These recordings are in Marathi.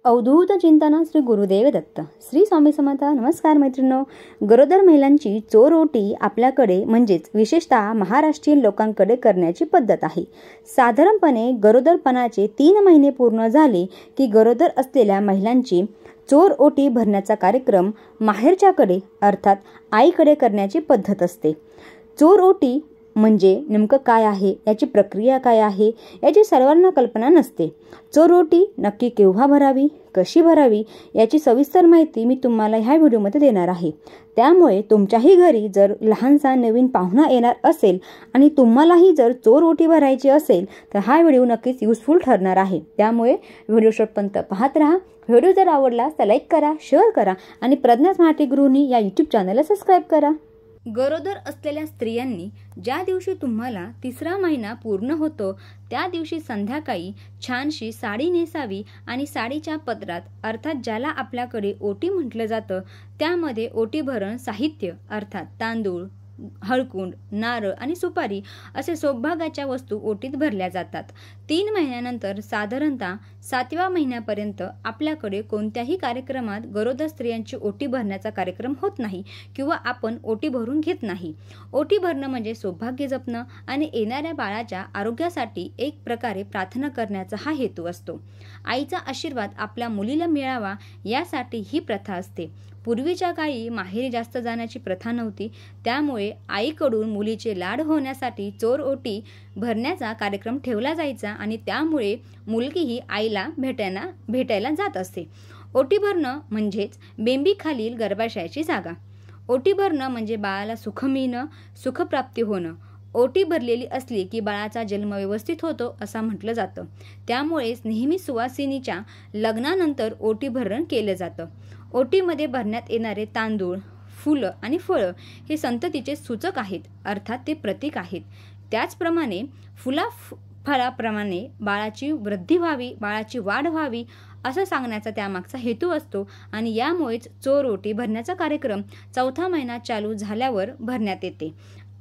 अवधूत चिंतन श्री गुरुदेव दत्त. श्री स्वामी समर्थ. नमस्कार मैत्रिणींनो. गरोदर महिलांची चोरओटी आपल्याकडे म्हणजेच विशेषतः महाराष्ट्रीयन लोकांकडे करण्याची पद्धत आहे. साधारणपणे गरोदरपणाचे 3 महिने पूर्ण झाले की गरोदर असलेल्या महिलांची चोरओटी भरण्याचा कार्यक्रम माहेरच्याकडे अर्थात आईकडे करण्याची पद्धत असते. चोरओटी म्हणजे नेमकं काय आहे, याची प्रक्रिया काय आहे, याची सर्वांना कल्पना नसते. चोरओटी नक्की केव्हा भरावी, कशी भरावी याची सविस्तर माहिती मी तुम्हाला ह्या व्हिडिओमध्ये देणार आहे. त्यामुळे तुमच्याही घरी जर लहानसा नवीन पाहुणा येणार असेल आणि तुम्हालाही जर चोरओटी भरायची असेल तर हा व्हिडिओ नक्कीच युजफुल ठरणार आहे. त्यामुळे व्हिडिओ शेवटपर्यंत पाहत राहा. व्हिडिओ जर आवडला तर लाईक करा, शेअर करा आणि प्रज्ञा स्मार्ट गृहिणी या यूट्यूब चॅनलला सबस्क्राईब करा. गरोदर असलेल्या स्त्रियांनी ज्या दिवशी तुम्हाला 3रा महिना पूर्ण होतो त्या दिवशी संध्याकाळी छानशी साडी नेसावी आणि साडीच्या पदरात अर्थात ज्याला आपल्याकडे ओटी म्हटलं जातं त्यामध्ये ओटी भरण साहित्य अर्थात तांदूळ, हळकुंड, नारळ आणि सुपारी असे सौभाग्याच्या वस्तू ओटीत भरल्या जातात. 3 महिन्यानंतर साधारणतः 7व्या महिन्यापर्यंत आपल्याकडे कोणत्याही कार्यक्रमात गरोदर स्त्रियांची ओटी भरण्याचा कार्यक्रम होत नाही किंवा आपण ओटी भरून घेत नाही. ओटी भरणं म्हणजे सौभाग्य जपणं आणि येणाऱ्या बाळाच्या आरोग्यासाठी एक प्रकारे प्रार्थना करण्याचा हा हेतू असतो. आईचा आशीर्वाद आपल्या मुलीला मिळावा यासाठी ही प्रथा असते. पूर्वीच्या काळी माहेरी जास्त जाण्याची प्रथा नव्हती, त्यामुळे आईकडून मुलीचे लाड होण्यासाठी चोरओटी भरण्याचा कार्यक्रम ठेवला जायचा आणि त्यामुळे मुलगीही आईला भेटायला जात असते. ओटी भरणं म्हणजेच बेंबीखालील गर्भाशयाची जागा. ओटी भरणं म्हणजे बाळाला सुख मिळणं, सुखप्राप्ती होणं. ओटी भरलेली असली की बाळाचा जन्म व्यवस्थित होतो असं म्हटलं जातं. त्यामुळेच नेहमी सुवासिनीच्या लग्नानंतर ओटी भरण केलं जातं. ओटीमध्ये भरण्यात येणारे तांदूळ, फुलं आणि फळं हे संततीचे सूचक आहेत अर्थात ते प्रतीक आहेत. त्याचप्रमाणे फळाप्रमाणे बाळाची वृद्धी व्हावी, बाळाची वाढ व्हावी असं सांगण्याचा त्यामागचा हेतू असतो आणि यामुळेच चोरओटी भरण्याचा कार्यक्रम 4था महिना चालू झाल्यावर भरण्यात येते.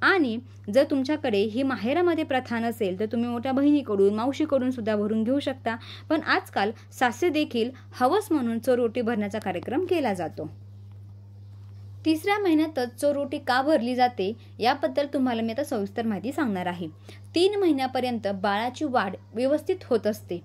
आणि जर तुमच्याकडे ही माहेरामध्ये प्रथा नसेल तर तुम्ही मोठ्या बहिणीकडून, मावशीकडून सुद्धा भरून घेऊ शकता. पण आजकाल सासरे देखील हवस म्हणून चोरओटी भरण्याचा कार्यक्रम केला जातो. 3ऱ्या महिन्यातच चोरओटी का भरली जाते याबद्दल तुम्हाला मी आता सविस्तर माहिती सांगणार आहे. 3 महिन्यापर्यंत बाळाची वाढ व्यवस्थित होत असते.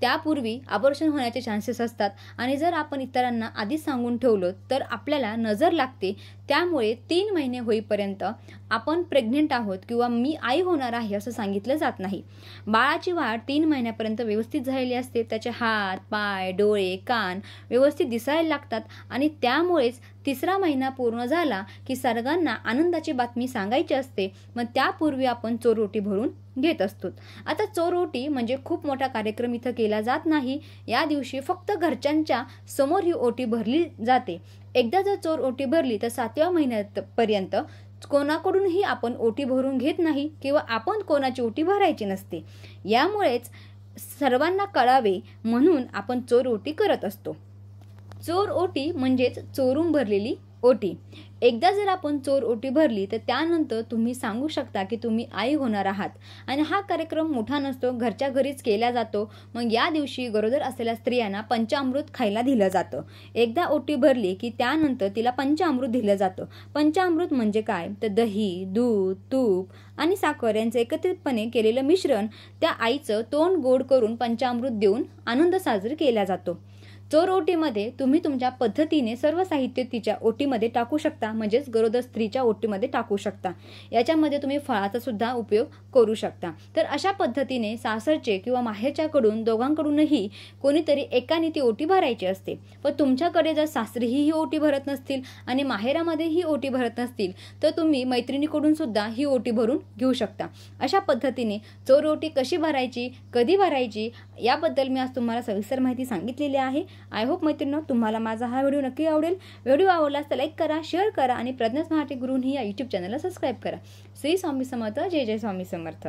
त्यापूर्वी अबॉर्शन होण्याचे चान्सेस असतात आणि जर आपण इतरांना आधीच सांगून ठेवलं तर आपल्याला नजर लागते. त्यामुळे 3 महिने होईपर्यंत आपण प्रेग्नेंट आहोत किंवा मी आई होणार आहे असं सांगितलं जात नाही. बाळाची वाढ 3 महिन्यापर्यंत व्यवस्थित झालेली असते. त्याचे हात, पाय, डोळे, कान व्यवस्थित दिसायला लागतात आणि त्यामुळेच 3रा महिना पूर्ण झाला की सर्वांना आनंदाची बातमी सांगायची असते. मग त्यापूर्वी आपण चोरओटी भरून घेत असतो. आता चोरओटी म्हणजे खूप मोठा कार्यक्रम इथं केला जात नाही. या दिवशी फक्त घरच्यांच्या समोर ही ओटी भरली जाते. एकदा जर चोरओटी भरली तर 7व्या महिन्यापर्यंत कोणाकडूनही आपण ओटी भरून घेत नाही किंवा आपण कोणाची ओटी भरायची नसते. यामुळेच सर्वांना कळावे म्हणून आपण चोरओटी करत असतो. चोरओटी म्हणजेच चोरून भरलेली ओटी. एकदा जर आपण चोरओटी भरली तर त्यानंतर तुम्ही सांगू शकता की तुम्ही आई होणार आहात आणि हा कार्यक्रम मोठा नसतो, घरच्या घरीच केला जातो. मग या दिवशी गरोदर असलेल्या स्त्रियांना पंचामृत खायला दिलं जातं. एकदा ओटी भरली की त्यानंतर तिला पंचामृत दिलं जातं. पंचामृत म्हणजे काय तर दही, दूध, तूप आणि साखर यांचं एकत्रितपणे केलेलं मिश्रण त्या आईचं तोंड गोड करून पंचामृत देऊन आनंद साजरा केला जातो. चोरओटीमध्ये तुम्ही तुमच्या पद्धतीने सर्व साहित्य तिच्या ओटीमध्ये टाकू शकता, म्हणजेच गरोदर स्त्रीच्या ओटीमध्ये टाकू शकता. याच्यामध्ये तुम्ही फळाचा सुद्धा उपयोग करू शकता. तर अशा पद्धतीने सासरचे किंवा माहेरच्याकडून दोघांकडूनही कोणीतरी एकाने ती ओटी भरायची असते. पण तुमच्याकडे जर सासरीही ही ओटी भरत नसतील आणि माहेरामध्ये ही ओटी भरत नसतील तर तुम्ही मैत्रिणीकडून सुद्धा ही ओटी भरून घेऊ शकता. अशा पद्धतीने चोरओटी कशी भरायची, कधी भरायची याबद्दल मी आज तुम्हाला सविस्तर माहिती सांगितलेली आहे. आय होप मैत्रिणींनो तुम्हाला माझा हा व्हिडिओ नक्की आवडेल. व्हिडिओ आवडल्यास तर लाईक करा, शेअर करा आणि प्रज्ञा स्मार्ट गृहिणी या यूट्यूब चॅनलला सबस्क्राईब करा. श्री स्वामी समर्थ. जय जय स्वामी समर्थ.